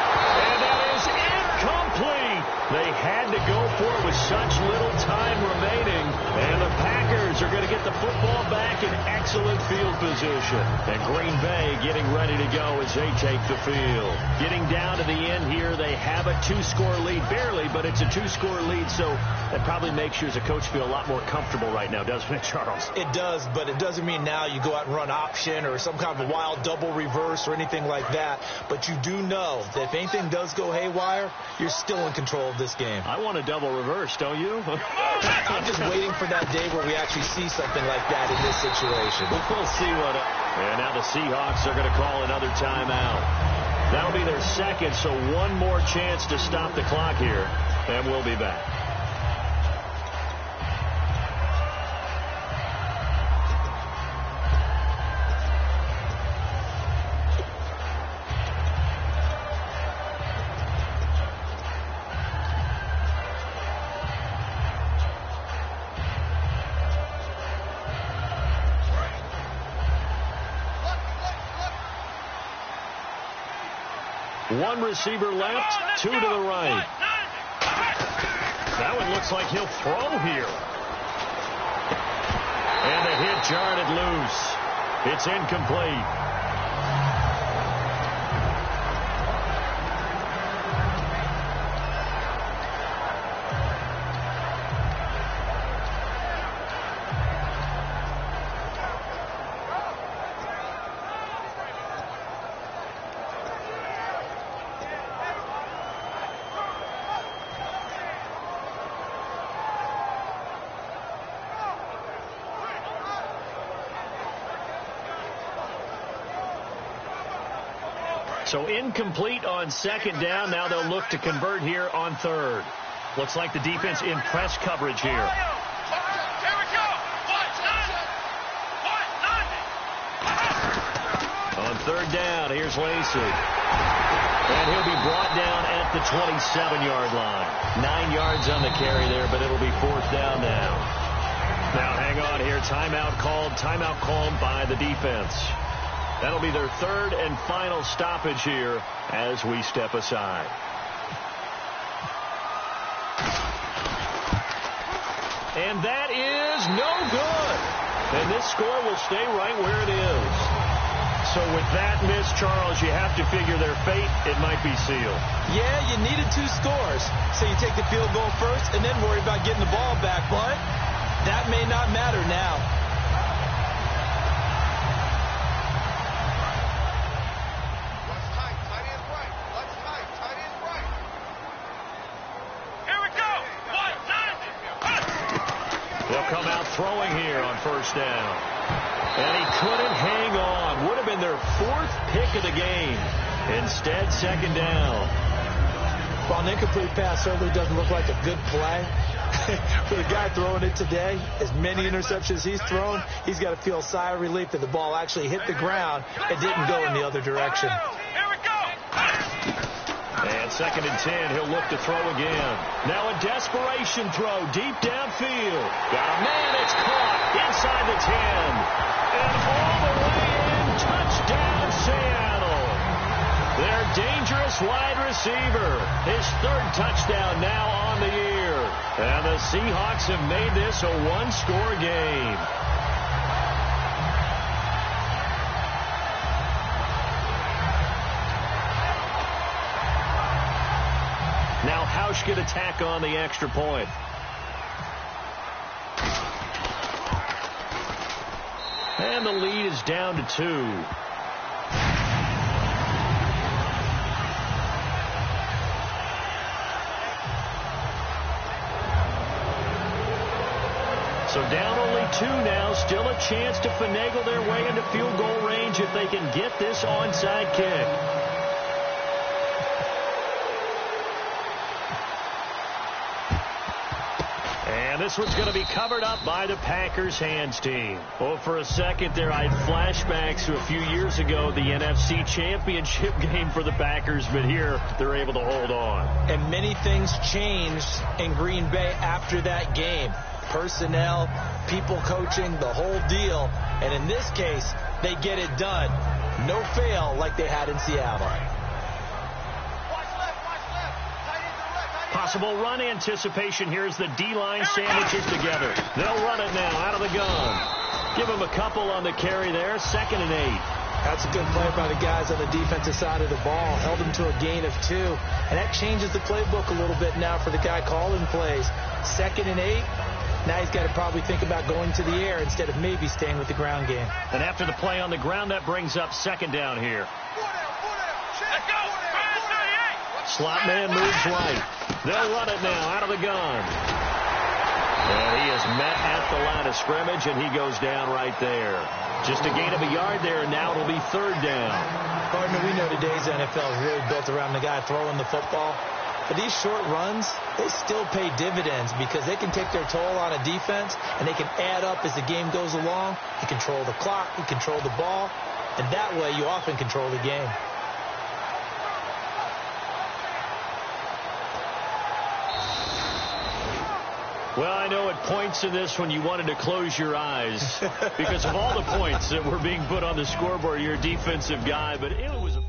such little time remaining, and the Packers are going to get the football back in excellent field position. And Green Bay getting ready to go as they take the field. Getting down to the end here, they have a 2-score lead, barely, but it's a 2-score lead, so that probably makes you as a coach feel a lot more comfortable right now, doesn't it, Charles? It does, but it doesn't mean now you go out and run option or some kind of a wild double reverse or anything like that. But you do know that if anything does go haywire, you're still in control of this game. I want a double reverse, don't you? I'm just waiting for that day where we actually see something like that in this situation. We'll see what... And now the Seahawks are going to call another timeout. That'll be their second, so one more chance to stop the clock here, and we'll be back. One receiver left, 2 to the right. That one looks like he'll throw here. And the hit jarred it loose. It's incomplete. So incomplete on second down. Now they'll look to convert here on third. Looks like the defense in press coverage here. Here we go. On third down, here's Lacey. And he'll be brought down at the 27-yard line. 9 yards on the carry there, but it'll be fourth down now. Now hang on here. Timeout called by the defense. That'll be their third and final stoppage here as we step aside. And that is no good. And this score will stay right where it is. So with that miss, Charles, you have to figure their fate, it might be sealed. Yeah, you needed 2 scores. So you take the field goal first and then worry about getting the ball back. But that may not matter now. Come out throwing here on first down. And he couldn't hang on. Would have been their 4th pick of the game. Instead, second down. Well, an incomplete pass certainly doesn't look like a good play. For the guy throwing it today, as many interceptions he's thrown, he's got to feel a sigh of relief that the ball actually hit the ground and didn't go in the other direction. And second and 10, he'll look to throw again. Now a desperation throw deep downfield. Got a man, it's caught inside the 10. And all the way in, touchdown Seattle. Their dangerous wide receiver. His 3rd touchdown now on the year. And the Seahawks have made this a 1-score game. Now Hausch could attack on the extra point. And the lead is down to 2. So down only 2 now. Still a chance to finagle their way into field goal range if they can get this onside kick. And this one's going to be covered up by the Packers hands team. Well, for a second there, I had flashbacks to a few years ago, the NFC Championship game for the Packers, but here they're able to hold on. And many things changed in Green Bay after that game. Personnel, people coaching, the whole deal. And in this case, they get it done. No fail like they had in Seattle. Possible run anticipation here as the D-line sandwiches together. They'll run it now out of the gun. Give him a couple on the carry there. 2nd and 8. That's a good play by the guys on the defensive side of the ball. Held them to a gain of 2. And that changes the playbook a little bit now for the guy calling plays. 2nd and 8. Now he's got to probably think about going to the air instead of maybe staying with the ground game. And after the play on the ground, that brings up 2nd down here. Slot man moves right. They'll run it now out of the gun. And he is met at the line of scrimmage, and he goes down right there. Just a gain of a yard there, and now it'll be 3rd down. Partner, we know today's NFL is really built around the guy throwing the football. But these short runs, they still pay dividends because they can take their toll on a defense, and they can add up as the game goes along. You control the clock, you control the ball, and that way you often control the game. Well, I know at points in this when you wanted to close your eyes because of all the points that were being put on the scoreboard, you're a defensive guy, but it was a